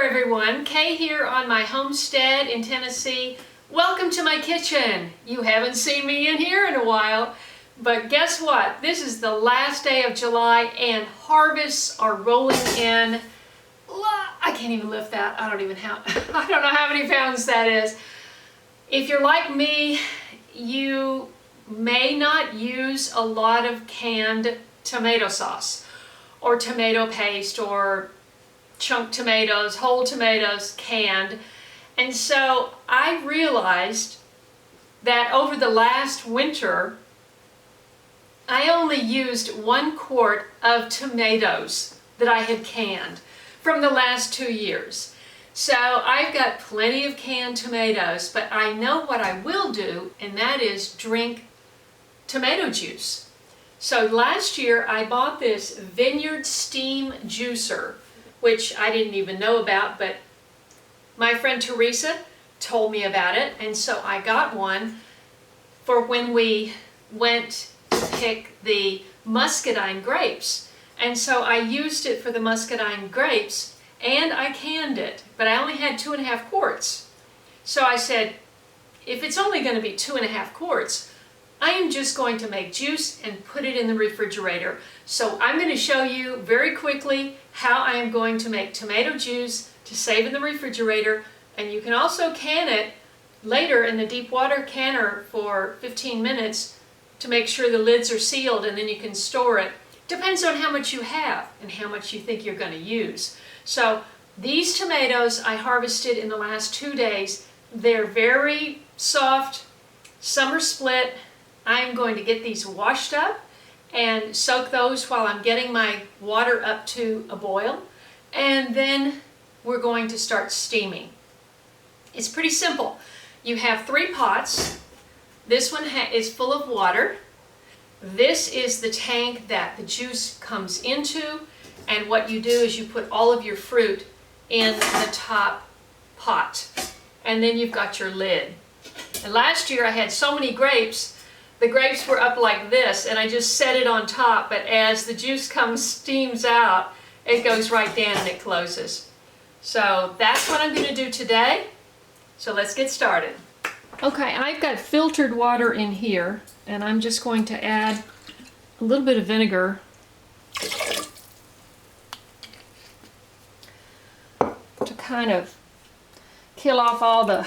everyone, Kay here on my homestead in Tennessee. Welcome to my kitchen. You haven't seen me in here in a while, but guess what? This is the last day of July and harvests are rolling in. I can't even lift that. I don't know how many pounds that is. If you're like me, you may not use a lot of canned tomato sauce or tomato paste or chunk tomatoes, whole tomatoes, canned. And so I realized that over the last winter, I only used 1 quart of tomatoes that I had canned from the last 2 years. So I've got plenty of canned tomatoes, but I know what I will do, and that is drink tomato juice. So last year I bought this Vineyard Steam Juicer, which I didn't even know about, but my friend Teresa told me about it, and so I got one for when we went to pick the muscadine grapes. And so I used it for the muscadine grapes, and I canned it, but I only had 2.5 quarts. So I said, if it's only going to be 2.5 quarts, I am just going to make juice and put it in the refrigerator. So I'm going to show you very quickly how I am going to make tomato juice to save in the refrigerator, and you can also can it later in the deep water canner for 15 minutes to make sure the lids are sealed, and then you can store it. Depends on how much you have and how much you think you're going to use. So these tomatoes I harvested in the last 2 days. They're very soft, some are split. I'm going to get these washed up and soak those while I'm getting my water up to a boil, and then we're going to start steaming. It's pretty simple. You have 3 pots. This one is full of water. This is the tank that the juice comes into, and what you do is you put all of your fruit in the top pot, and then you've got your lid. And last year I had so many grapes. The grapes were up like this, and I just set it on top, but as the juice steams out, it goes right down and it closes. So that's what I'm going to do today. So let's get started. Okay, I've got filtered water in here, and I'm just going to add a little bit of vinegar to kind of kill off all the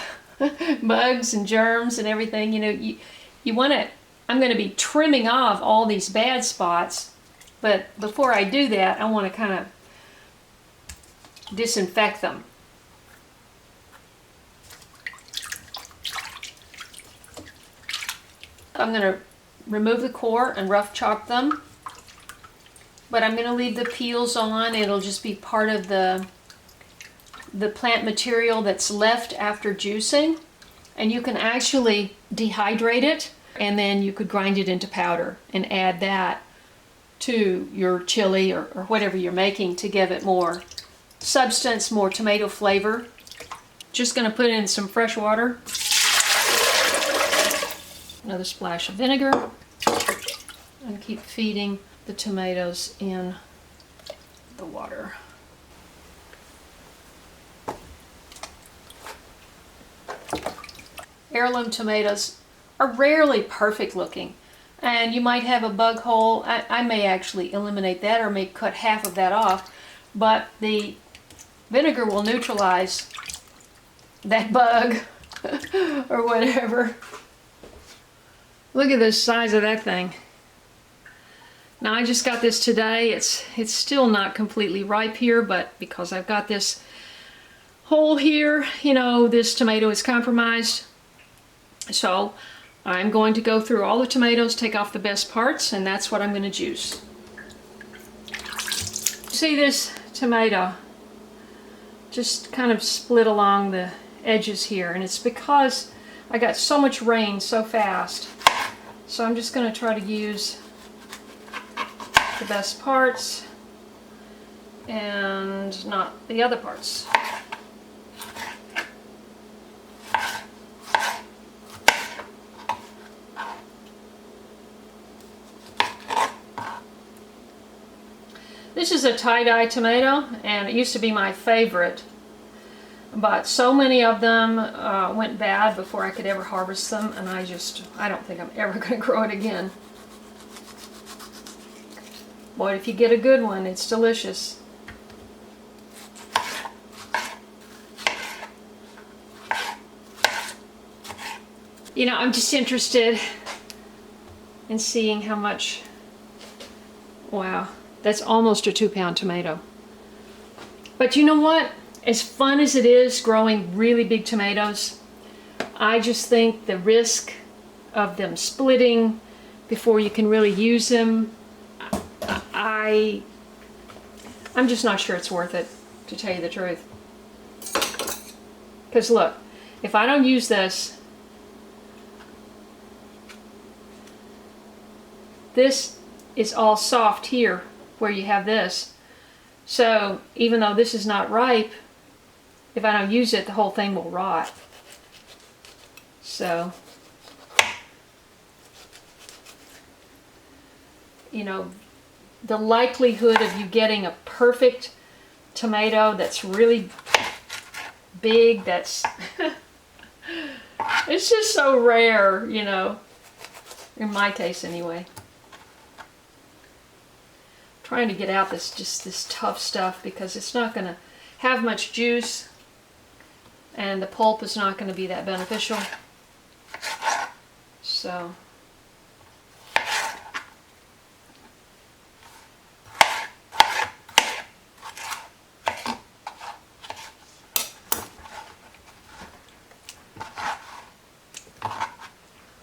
bugs and germs and everything. You know, you want to, I'm going to be trimming off all these bad spots, but before I do that, I want to kind of disinfect them. I'm going to remove the core and rough chop them, but I'm going to leave the peels on. It'll just be part of the plant material that's left after juicing, and you can actually dehydrate it, and then you could grind it into powder and add that to your chili or whatever you're making to give it more substance, more tomato flavor. Just going to put in some fresh water, another splash of vinegar, and keep feeding the tomatoes in the water. Heirloom tomatoes are rarely perfect looking, and you might have a bug hole. I may actually eliminate that or may cut half of that off, but the vinegar will neutralize that bug or whatever. Look at the size of that thing. Now I just got this today. It's still not completely ripe here, but because I've got this hole here, you know, this tomato is compromised. So I'm going to go through all the tomatoes, take off the best parts, and that's what I'm going to juice. See this tomato just kind of split along the edges here, and it's because I got so much rain so fast. So I'm just going to try to use the best parts and not the other parts. This is a tie-dye tomato, and it used to be my favorite. but so many of them went bad before I could ever harvest them, and I don't think I'm ever going to grow it again. Boy, if you get a good one, it's delicious. You know, I'm just interested in seeing how much. Wow, that's almost a 2-pound tomato. But you know what? As fun as it is growing really big tomatoes, I just think the risk of them splitting before you can really use them, I'm just not sure it's worth it, to tell you the truth. Because look, if I don't use this, this is all soft here where you have this. So even though this is not ripe, if I don't use it, the whole thing will rot. So, you know, the likelihood of you getting a perfect tomato that's really big, that's it's just so rare, you know, in my case anyway. Trying to get out this tough stuff because it's not going to have much juice and the pulp is not going to be that beneficial. So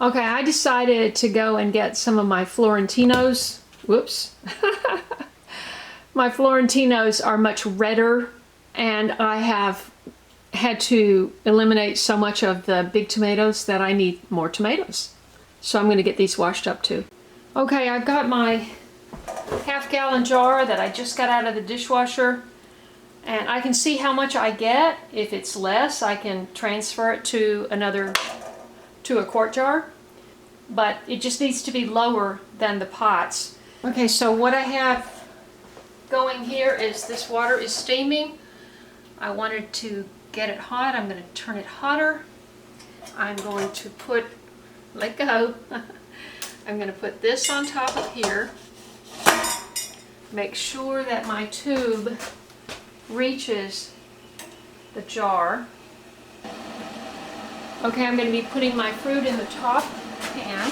okay, I decided to go and get some of my Florentinos. Whoops. My Florentinos are much redder, and I have had to eliminate so much of the big tomatoes that I need more tomatoes. So I'm going to get these washed up too. Okay, I've got my half-gallon jar that I just got out of the dishwasher, and I can see how much I get. If it's less, I can transfer it to a quart jar, but it just needs to be lower than the pots. Okay, so what I have going here is this water is steaming. I wanted to get it hot. I'm going to turn it hotter. I'm going to let go. I'm going to put this on top of here. Make sure that my tube reaches the jar. Okay, I'm going to be putting my fruit in the top pan.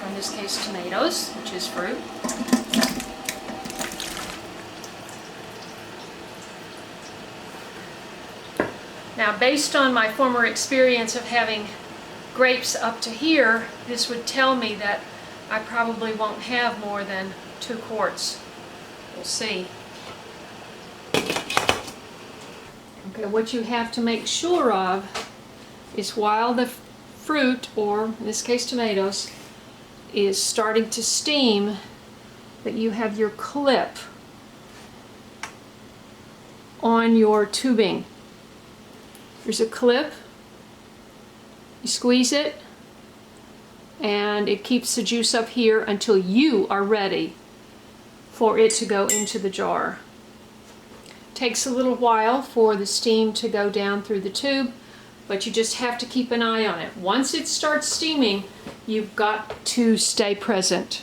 In this case, tomatoes, which is fruit. Now, based on my former experience of having grapes up to here, this would tell me that I probably won't have more than 2 quarts. We'll see. Okay, what you have to make sure of is while the fruit, or in this case tomatoes, is starting to steam, that you have your clip on your tubing. There's a clip, you squeeze it, and it keeps the juice up here until you are ready for it to go into the jar. It takes a little while for the steam to go down through the tube, but you just have to keep an eye on it. Once it starts steaming, you've got to stay present.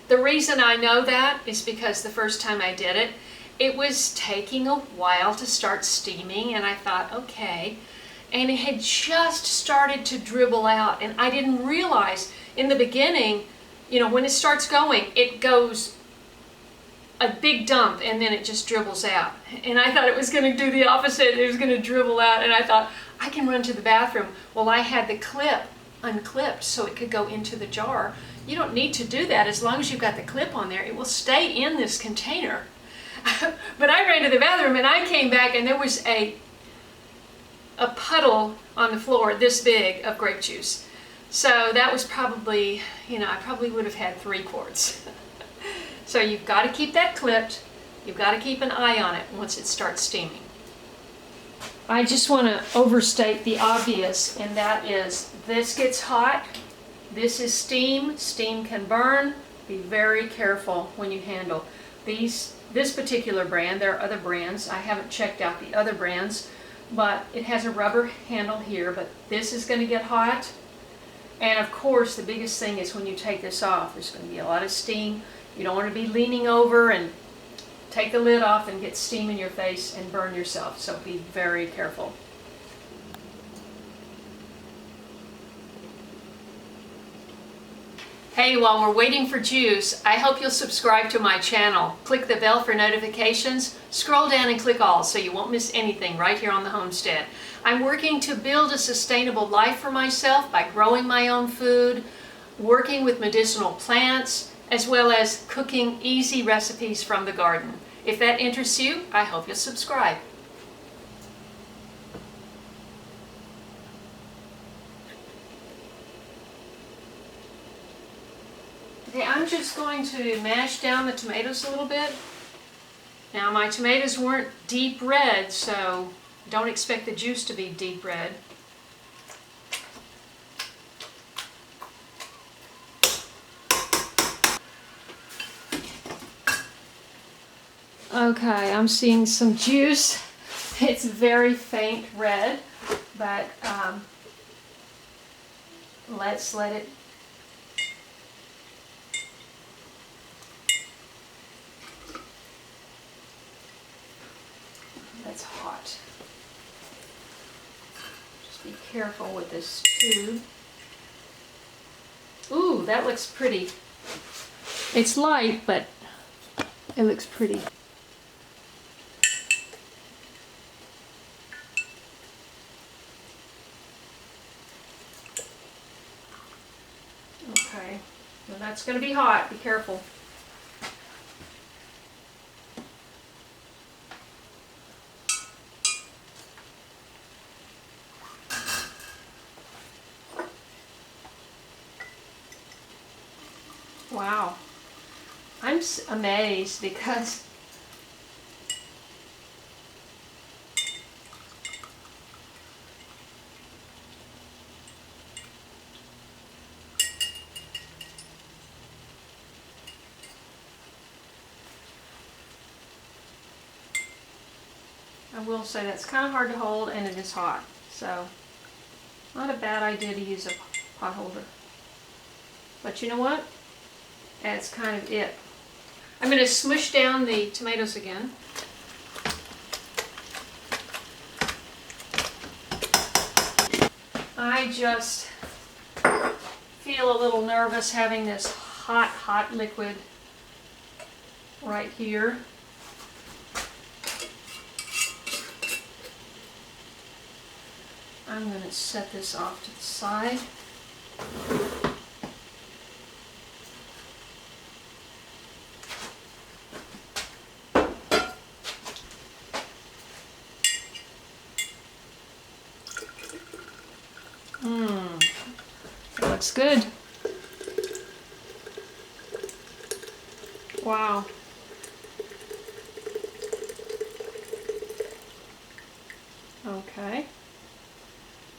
The reason I know that is because the first time I did it, it was taking a while to start steaming, and I thought, okay, and it had just started to dribble out, and I didn't realize in the beginning, you know, when it starts going, it goes a big dump and then it just dribbles out. And I thought it was going to do the opposite. It was going to dribble out, and I thought, I can run to the bathroom. Well, I had the clip unclipped so it could go into the jar. You don't need to do that. As long as you've got the clip on there, it will stay in this container. But I ran to the bathroom and I came back and there was a puddle on the floor this big of grape juice. So that was probably, you know, I probably would have had 3 quarts. So you've got to keep that clipped. You've got to keep an eye on it once it starts steaming. I just want to overstate the obvious, and that is this gets hot. This is steam. Steam can burn. Be very careful when you handle. These this particular brand. There are other brands. I haven't checked out the other brands, but it has a rubber handle here, but this is going to get hot. And of course, the biggest thing is when you take this off, there's going to be a lot of steam. You don't want to be leaning over and take the lid off and get steam in your face and burn yourself, so be very careful. Hey, while we're waiting for juice, I hope you'll subscribe to my channel. Click the bell for notifications, scroll down and click all so you won't miss anything right here on the homestead. I'm working to build a sustainable life for myself by growing my own food, working with medicinal plants, as well as cooking easy recipes from the garden. If that interests you, I hope you'll subscribe. Okay, I'm just going to mash down the tomatoes a little bit. Now my tomatoes weren't deep red, so don't expect the juice to be deep red. Okay, I'm seeing some juice. It's very faint red, but let's let it. That's hot. Just be careful with this tube. Ooh, that looks pretty. It's light, but it looks pretty. Okay, well, that's going to be hot. Be careful. Wow, I'm amazed because I will say that's kind of hard to hold and it is hot, so not a bad idea to use a pot holder. But you know what? That's kind of it. I'm going to smush down the tomatoes again. I just feel a little nervous having this hot liquid right here. I'm going to set this off to the side. It looks good. Wow. Okay.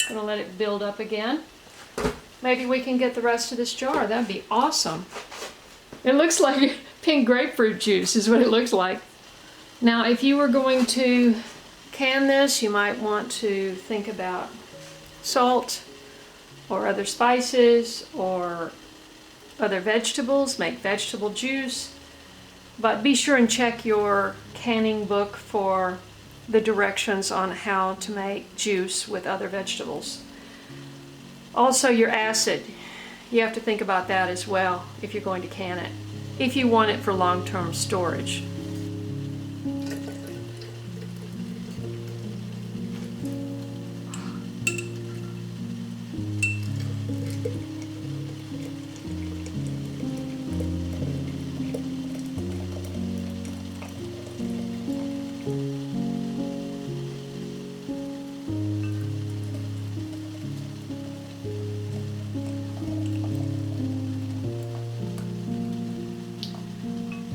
I'm gonna let it build up again. Maybe we can get the rest of this jar. That'd be awesome. It looks like pink grapefruit juice is what it looks like. Now, if you were going to can this, you might want to think about salt or other spices or other vegetables, make vegetable juice, but be sure and check your canning book for the directions on how to make juice with other vegetables. Also, your acid, you have to think about that as well if you're going to can it, if you want it for long-term storage.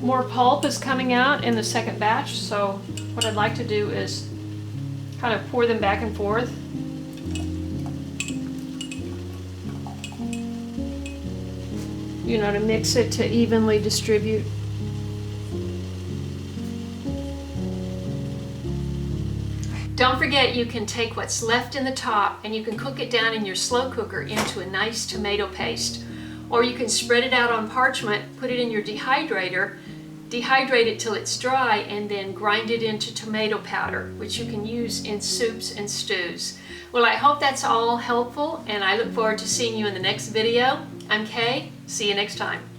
More pulp is coming out in the second batch, so what I'd like to do is kind of pour them back and forth. You know, to mix it to evenly distribute. don't forget, you can take what's left in the top and you can cook it down in your slow cooker into a nice tomato paste. Or you can spread it out on parchment, put it in your dehydrator, dehydrate it till it's dry, and then grind it into tomato powder, which you can use in soups and stews. Well, I hope that's all helpful, and I look forward to seeing you in the next video. I'm Kay. See you next time.